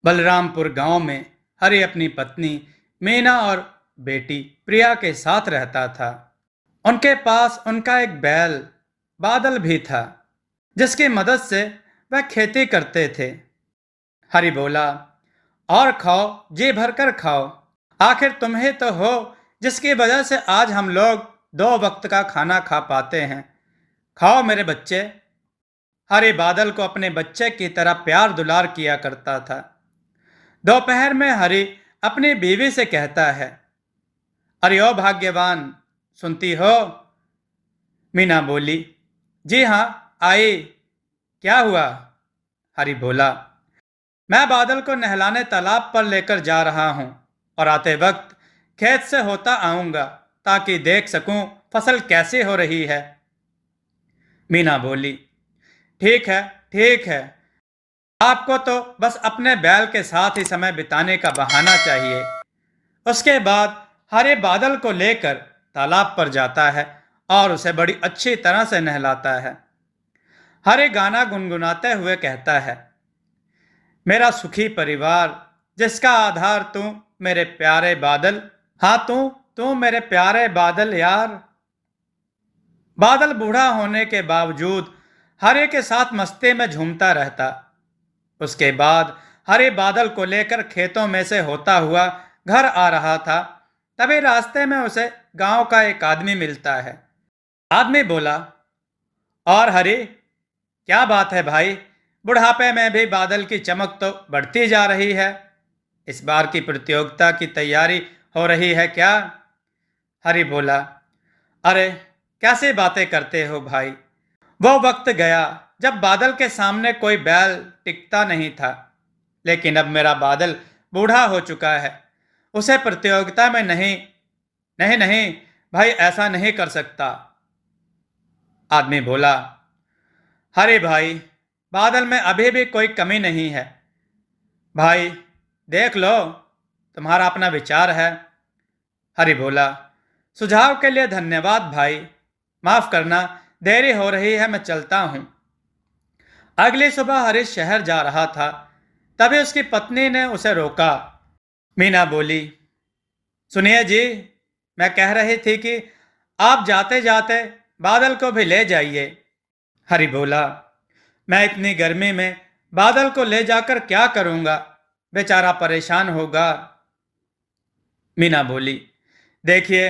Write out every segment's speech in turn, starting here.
बलरामपुर गांव में हरि अपनी पत्नी मीना और बेटी प्रिया के साथ रहता था। उनके पास उनका एक बैल बादल भी था, जिसकी मदद से वह खेती करते थे। हरि बोला, और खाओ, जी भरकर खाओ। आखिर तुम्हें तो हो जिसकी वजह से आज हम लोग 2 वक्त का खाना खा पाते हैं। खाओ मेरे बच्चे। हरि बादल को अपने बच्चे की तरह प्यार दुलार किया करता था। दोपहर में हरि अपनी बीवी से कहता है, अरे ओ भाग्यवान, सुनती हो? मीना बोली, जी हाँ, आई। क्या हुआ? हरि बोला, मैं बादल को नहलाने तालाब पर लेकर जा रहा हूँ और आते वक्त खेत से होता आऊंगा ताकि देख सकूं फसल कैसी हो रही है। मीना बोली, ठीक है, ठीक है। आपको तो बस अपने बैल के साथ ही समय बिताने का बहाना चाहिए। उसके बाद हरे बादल को लेकर तालाब पर जाता है और उसे बड़ी अच्छी तरह से नहलाता है। हरे गाना गुनगुनाते हुए कहता है, मेरा सुखी परिवार, जिसका आधार तू मेरे प्यारे बादल। हाँ, तू मेरे प्यारे बादल यार। बादल बूढ़ा होने के बावजूद हरे के साथ मस्ती में झूमता रहता। उसके बाद हरे बादल को लेकर खेतों में से होता हुआ घर आ रहा था। तभी रास्ते में उसे गांव का एक आदमी मिलता है। आदमी बोला, और हरे, क्या बात है भाई? बुढ़ापे में भी बादल की चमक तो बढ़ती जा रही है। इस बार की प्रतियोगिता की तैयारी हो रही है क्या? हरि बोला, अरे कैसे बातें करते हो भाई। वो वक्त गया जब बादल के सामने कोई बैल टिकता नहीं था, लेकिन अब मेरा बादल बूढ़ा हो चुका है। उसे प्रतियोगिता में नहीं, नहीं नहीं भाई, ऐसा नहीं कर सकता। आदमी बोला, अरे भाई, बादल में अभी भी कोई कमी नहीं है। भाई देख लो, तुम्हारा अपना विचार है। हरि बोला, सुझाव के लिए धन्यवाद भाई। माफ करना, देरी हो रही है, मैं चलता हूं। अगली सुबह हरीश शहर जा रहा था। तभी उसकी पत्नी ने उसे रोका। मीना बोली, सुनिए जी, मैं कह रही थी कि आप जाते जाते बादल को भी ले जाइए। हरि बोला, मैं इतनी गर्मी में बादल को ले जाकर क्या करूंगा? बेचारा परेशान होगा। मीना बोली, देखिए,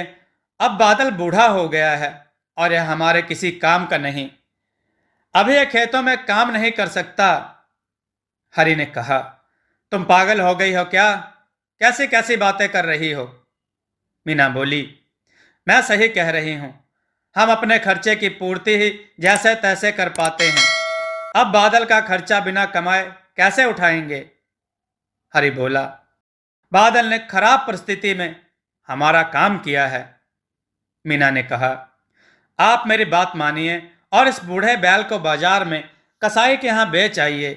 अब बादल बूढ़ा हो गया है और यह हमारे किसी काम का नहीं। अभी यह खेतों में काम नहीं कर सकता। हरि ने कहा, तुम पागल हो गई हो क्या? कैसी कैसी बातें कर रही हो? मीना बोली, मैं सही कह रही हूं। हम अपने खर्चे की पूर्ति ही जैसे तैसे कर पाते हैं। अब बादल का खर्चा बिना कमाए कैसे उठाएंगे? हरि बोला, बादल ने खराब परिस्थिति में हमारा काम किया है। मीना ने कहा, आप मेरी बात मानिए और इस बूढ़े बैल को बाजार में कसाई के यहां बेच आइए,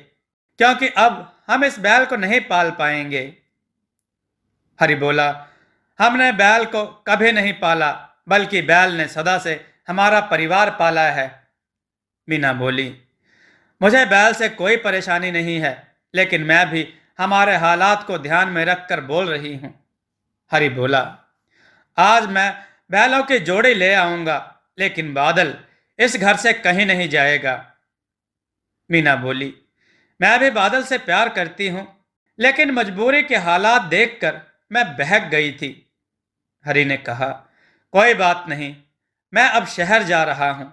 क्योंकि अब हम इस बैल को नहीं पाल पाएंगे। हरि बोला, हमने बैल को कभी नहीं पाला, बल्कि बैल ने सदा से हमारा परिवार पाला है। मीना बोली, मुझे बैल से कोई परेशानी नहीं है, लेकिन मैं भी हमारे हालात को ध्यान में रखकर बोल रही हूं। हरि बोला, आज मैं बैलों की जोड़ी ले आऊंगा, लेकिन बादल इस घर से कहीं नहीं जाएगा। मीना बोली, मैं भी बादल से प्यार करती हूं, लेकिन मजबूरी के हालात देखकर मैं बहक गई थी। हरि ने कहा, कोई बात नहीं, मैं अब शहर जा रहा हूं।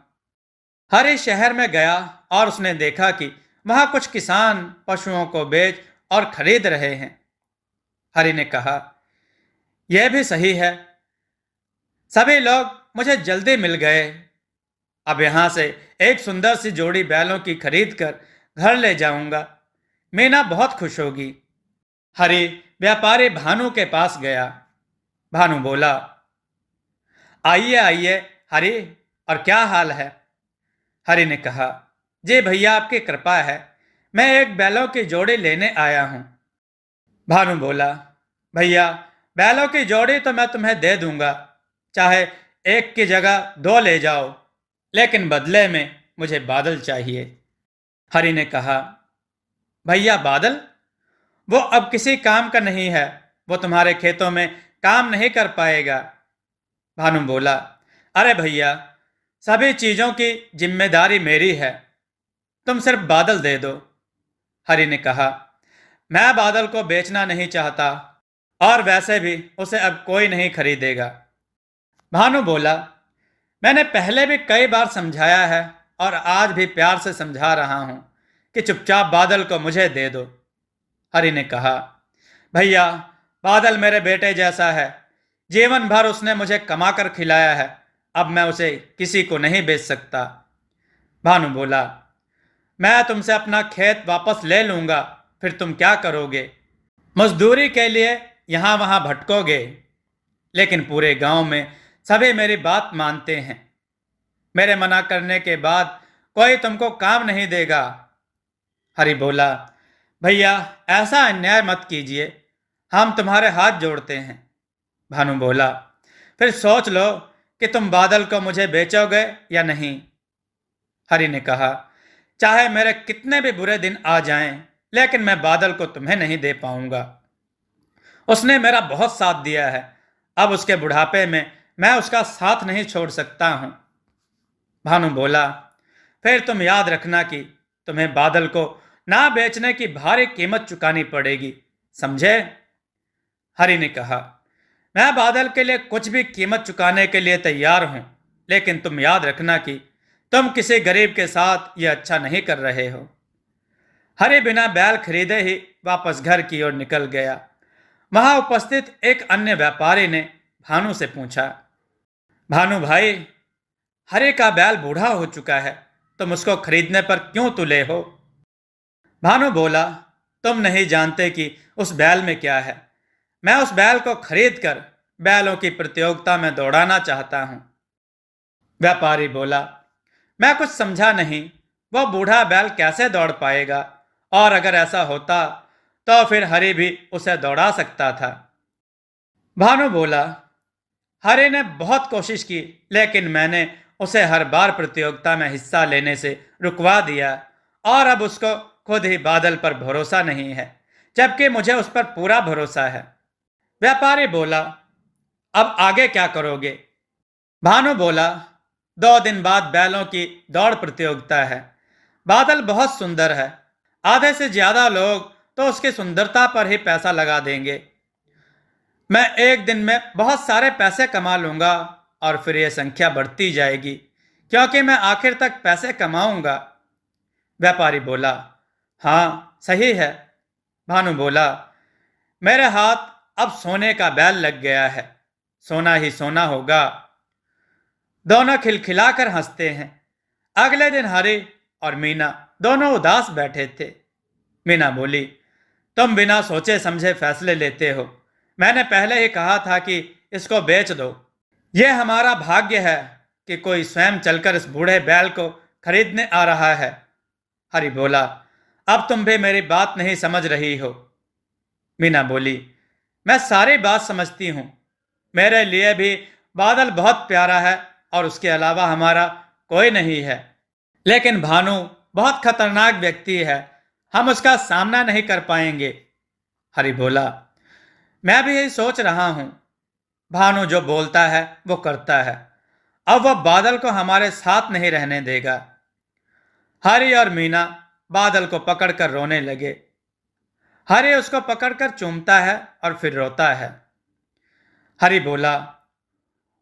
हरि शहर में गया और उसने देखा कि वहां कुछ किसान पशुओं को बेच और खरीद रहे हैं। हरि ने कहा, यह भी सही है, सभी लोग मुझे जल्दी मिल गए। अब यहां से एक सुंदर सी जोड़ी बैलों की खरीद कर घर ले जाऊंगा। मीना बहुत खुश होगी। हरि व्यापारी भानु के पास गया। भानु बोला, आइए आइए हरि, और क्या हाल है? हरि ने कहा, जी भैया, आपकी कृपा है, मैं एक बैलों की जोड़ी लेने आया हूं। भानु बोला, भैया, बैलों की जोड़ी तो मैं तुम्हें दे दूंगा, चाहे एक की जगह 2 ले जाओ, लेकिन बदले में मुझे बादल चाहिए। हरि ने कहा, भैया बादल? वो अब किसी काम का नहीं है, वो तुम्हारे खेतों में काम नहीं कर पाएगा। भानु बोला, अरे भैया, सभी चीजों की जिम्मेदारी मेरी है, तुम सिर्फ बादल दे दो। हरि ने कहा, मैं बादल को बेचना नहीं चाहता, और वैसे भी उसे अब कोई नहीं खरीदेगा। भानु बोला, मैंने पहले भी कई बार समझाया है और आज भी प्यार से समझा रहा हूं कि चुपचाप बादल को मुझे दे दो। हरि ने कहा, भैया, बादल मेरे बेटे जैसा है, जीवन भर उसने मुझे कमाकर खिलाया है, अब मैं उसे किसी को नहीं बेच सकता। भानु बोला, मैं तुमसे अपना खेत वापस ले लूंगा, फिर तुम क्या करोगे? मजदूरी के लिए यहां वहां भटकोगे, लेकिन पूरे गांव में सभी मेरी बात मानते हैं। मेरे मना करने के बाद कोई तुमको काम नहीं देगा। हरि बोला, भैया, ऐसा अन्याय मत कीजिए, हम तुम्हारे हाथ जोड़ते हैं। भानु बोला, फिर सोच लो कि तुम बादल को मुझे बेचोगे या नहीं। हरि ने कहा, चाहे मेरे कितने भी बुरे दिन आ जाएं, लेकिन मैं बादल को तुम्हें नहीं दे पाऊंगा। उसने मेरा बहुत साथ दिया है, अब उसके बुढ़ापे में मैं उसका साथ नहीं छोड़ सकता हूं। भानु बोला, फिर तुम याद रखना कि तुम्हें बादल को ना बेचने की भारी कीमत चुकानी पड़ेगी, समझे? हरि ने कहा, मैं बादल के लिए कुछ भी कीमत चुकाने के लिए तैयार हूं, लेकिन तुम याद रखना कि तुम किसी गरीब के साथ यह अच्छा नहीं कर रहे हो। हरि बिना बैल खरीदे ही वापस घर की ओर निकल गया। वहां उपस्थित एक अन्य व्यापारी ने भानु से पूछा, भानु भाई, हरि का बैल बूढ़ा हो चुका है, तुम उसको खरीदने पर क्यों तुले हो? भानु बोला, तुम नहीं जानते कि उस बैल में क्या है। मैं उस बैल को खरीद कर बैलों की प्रतियोगिता में दौड़ाना चाहता हूं। व्यापारी बोला, मैं कुछ समझा नहीं, वह बूढ़ा बैल कैसे दौड़ पाएगा, और अगर ऐसा होता तो फिर हरि भी उसे दौड़ा सकता था। भानु बोला, हरि ने बहुत कोशिश की, लेकिन मैंने उसे हर बार प्रतियोगिता में हिस्सा लेने से रुकवा दिया, और अब उसको खुद ही बादल पर भरोसा नहीं है, जबकि मुझे उस पर पूरा भरोसा है। व्यापारी बोला, अब आगे क्या करोगे? भानु बोला, 2 दिन बाद बैलों की दौड़ प्रतियोगिता है। बादल बहुत सुंदर है, आधे से ज्यादा लोग तो उसकी सुंदरता पर ही पैसा लगा देंगे। मैं एक दिन में बहुत सारे पैसे कमा लूंगा, और फिर यह संख्या बढ़ती जाएगी, क्योंकि मैं आखिर तक पैसे कमाऊंगा। व्यापारी बोला, हाँ सही है। भानु बोला, मेरे हाथ अब सोने का बैल लग गया है, सोना ही सोना होगा। दोनों खिलखिलाकर हंसते हैं। अगले दिन हरि और मीना दोनों उदास बैठे थे। मीना बोली, तुम बिना सोचे समझे फैसले लेते हो। मैंने पहले ही कहा था कि इसको बेच दो। यह हमारा भाग्य है कि कोई स्वयं चलकर इस बूढ़े बैल को खरीदने आ रहा है। हरि बोला, अब तुम भी मेरी बात नहीं समझ रही हो। मीना बोली, मैं सारी बात समझती हूं। मेरे लिए भी बादल बहुत प्यारा है, और उसके अलावा हमारा कोई नहीं है। लेकिन भानु बहुत खतरनाक व्यक्ति है, हम उसका सामना नहीं कर पाएंगे। हरि बोला, मैं भी यही सोच रहा हूं। भानु जो बोलता है वो करता है, अब वह बादल को हमारे साथ नहीं रहने देगा। हरि और मीना बादल को पकड़कर रोने लगे। हरि उसको पकड़कर चूमता है और फिर रोता है। हरि बोला,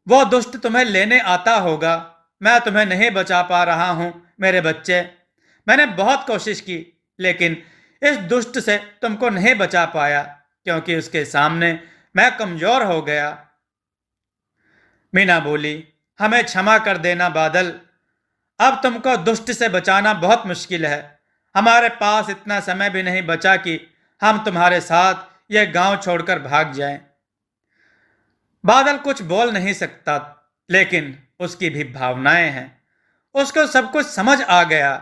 वो दुष्ट तुम्हें लेने आता होगा, मैं तुम्हें नहीं बचा पा रहा हूं मेरे बच्चे। मैंने बहुत कोशिश की, लेकिन इस दुष्ट से तुमको नहीं बचा पाया, क्योंकि उसके सामने मैं कमजोर हो गया। मीना बोली, हमें क्षमा कर देना बादल, अब तुमको दुष्ट से बचाना बहुत मुश्किल है। हमारे पास इतना समय भी नहीं बचा कि हम तुम्हारे साथ यह गांव छोड़कर भाग जाएं। बादल कुछ बोल नहीं सकता, लेकिन उसकी भी भावनाएं हैं। उसको सब कुछ समझ आ गया।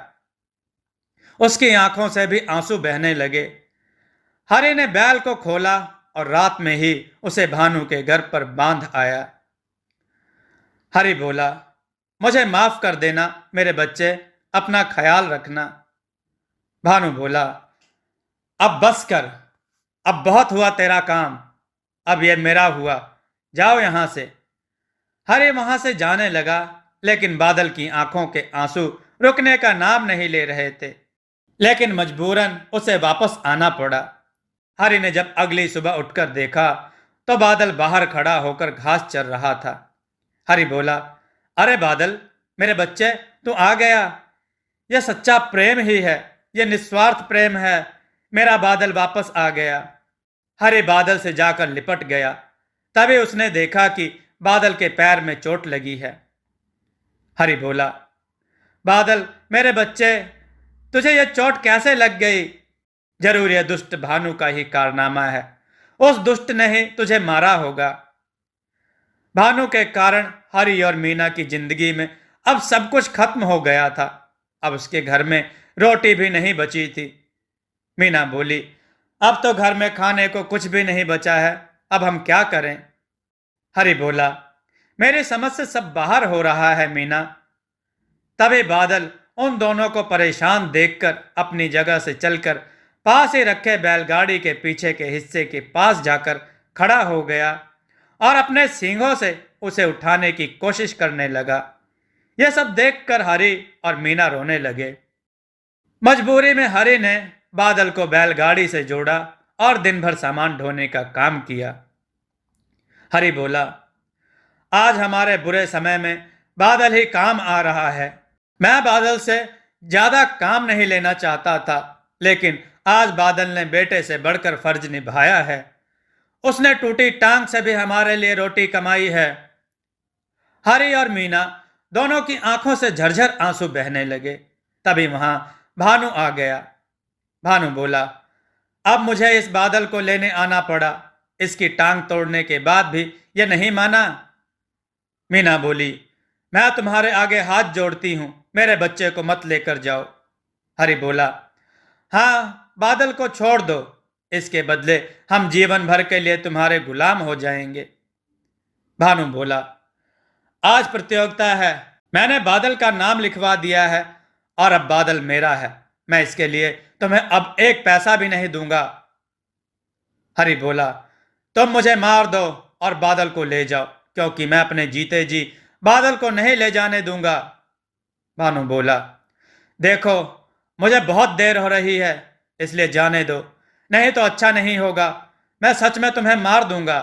उसकी आंखों से भी आंसू बहने लगे। हरि ने बैल को खोला और रात में ही उसे भानु के घर पर बांध आया। हरि बोला, मुझे माफ कर देना मेरे बच्चे, अपना ख्याल रखना। भानु बोला, अब बस कर, अब बहुत हुआ तेरा काम, अब ये मेरा हुआ, जाओ यहां से। हरि वहां से जाने लगा, लेकिन बादल की आंखों के आंसू रुकने का नाम नहीं ले रहे थे। लेकिन मजबूरन उसे वापस आना पड़ा। हरि ने जब अगली सुबह उठकर देखा तो बादल बाहर खड़ा होकर घास चर रहा था। हरि बोला, अरे बादल, मेरे बच्चे, तू आ गया। यह सच्चा प्रेम ही है, यह निस्वार्थ प्रेम है। मेरा बादल वापस आ गया। हरि बादल से जाकर लिपट गया। तभी उसने देखा कि बादल के पैर में चोट लगी है। हरि बोला, बादल, मेरे बच्चे, तुझे यह चोट कैसे लग गई? जरूर यह दुष्ट भानु का ही कारनामा है। उस दुष्ट ने ही तुझे मारा होगा। भानु के कारण हरि और मीना की जिंदगी में अब सब कुछ खत्म हो गया था। अब उसके घर में रोटी भी नहीं बची थी। मीना बोली, अब तो घर में खाने को कुछ भी नहीं बचा है, अब हम क्या करें? हरि बोला, मेरी समझ से सब बाहर हो रहा है मीना। तभी बादल उन दोनों को परेशान देखकर अपनी जगह से चलकर पास ही रखे बैलगाड़ी के पीछे के हिस्से के पास जाकर खड़ा हो गया और अपने सींगों से उसे उठाने की कोशिश करने लगा। यह सब देखकर हरि और मीना रोने लगे। मजबूरी में हरि ने बादल को बैलगाड़ी से जोड़ा और दिन भर सामान ढोने का काम किया। हरि बोला, आज हमारे बुरे समय में बादल ही काम आ रहा है। मैं बादल से ज्यादा काम नहीं लेना चाहता था, लेकिन आज बादल ने बेटे से बढ़कर फर्ज निभाया है। उसने टूटी टांग से भी हमारे लिए रोटी कमाई है। हरि और मीना दोनों की आंखों से झरझर आंसू बहने लगे। तभी वहां भानु आ गया। भानु बोला, अब मुझे इस बादल को लेने आना पड़ा। इसकी टांग तोड़ने के बाद भी यह नहीं माना। मीना बोली, मैं तुम्हारे आगे हाथ जोड़ती हूं, मेरे बच्चे को मत लेकर जाओ। हरि बोला, हाँ, बादल को छोड़ दो, इसके बदले हम जीवन भर के लिए तुम्हारे गुलाम हो जाएंगे। भानु बोला, आज प्रतियोगिता है, मैंने बादल का नाम लिखवा दिया है और अब बादल मेरा है। मैं इसके लिए तुम्हें अब एक पैसा भी नहीं दूंगा। हरि बोला, तुम मुझे मार दो और बादल को ले जाओ, क्योंकि मैं अपने जीते जी बादल को नहीं ले जाने दूंगा। भानु बोला, देखो, मुझे बहुत देर हो रही है, इसलिए जाने दो, नहीं तो अच्छा नहीं होगा। मैं सच में तुम्हें मार दूंगा।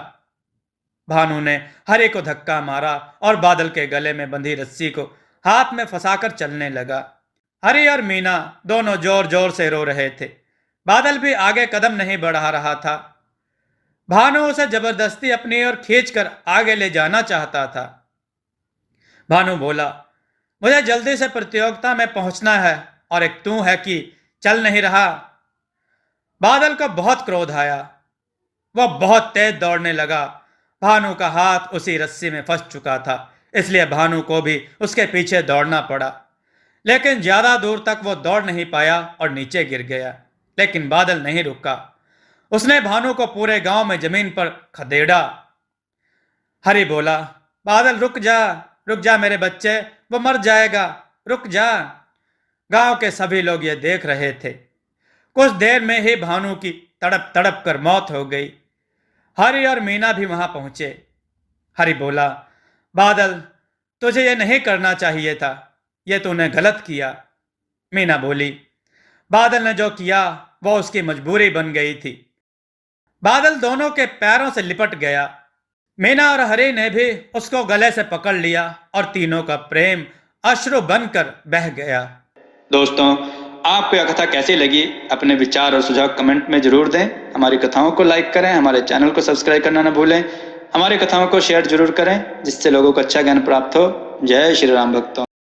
भानु ने हरि को धक्का मारा और बादल के गले में बंधी रस्सी को हाथ में फंसाकर चलने लगा। हरि और मीना दोनों जोर जोर से रो रहे थे। बादल भी आगे कदम नहीं बढ़ा रहा था। भानु उसे जबरदस्ती अपनी ओर खींचकर आगे ले जाना चाहता था। भानु बोला, मुझे जल्दी से प्रतियोगिता में पहुंचना है और एक तू है कि चल नहीं रहा। बादल को बहुत क्रोध आया। वह बहुत तेज दौड़ने लगा। भानु का हाथ उसी रस्सी में फंस चुका था, इसलिए भानु को भी उसके पीछे दौड़ना पड़ा। लेकिन ज्यादा दूर तक वो दौड़ नहीं पाया और नीचे गिर गया। लेकिन बादल नहीं रुका। उसने भानु को पूरे गांव में जमीन पर खदेड़ा। हरि बोला, बादल रुक जा मेरे बच्चे, वो मर जाएगा, रुक जा। गांव के सभी लोग ये देख रहे थे। कुछ देर में ही भानु की तड़प तड़प कर मौत हो गई। हरि और मीना भी वहां पहुंचे। हरि बोला, बादल, तुझे ये नहीं करना चाहिए था, ये तूने गलत किया। मीना बोली, बादल ने जो किया वो उसकी मजबूरी बन गई थी। बादल दोनों के पैरों से लिपट गया। मीना और हरि ने भी उसको गले से पकड़ लिया और तीनों का प्रेम अश्रु बनकर बह गया। दोस्तों, आपको यह कथा कैसी लगी? अपने विचार और सुझाव कमेंट में जरूर दें। हमारी कथाओं को लाइक करें, हमारे चैनल को सब्सक्राइब करना न भूलें। हमारी कथाओं को शेयर जरूर करें, जिससे लोगों को अच्छा ज्ञान प्राप्त हो। जय श्री राम भक्तों।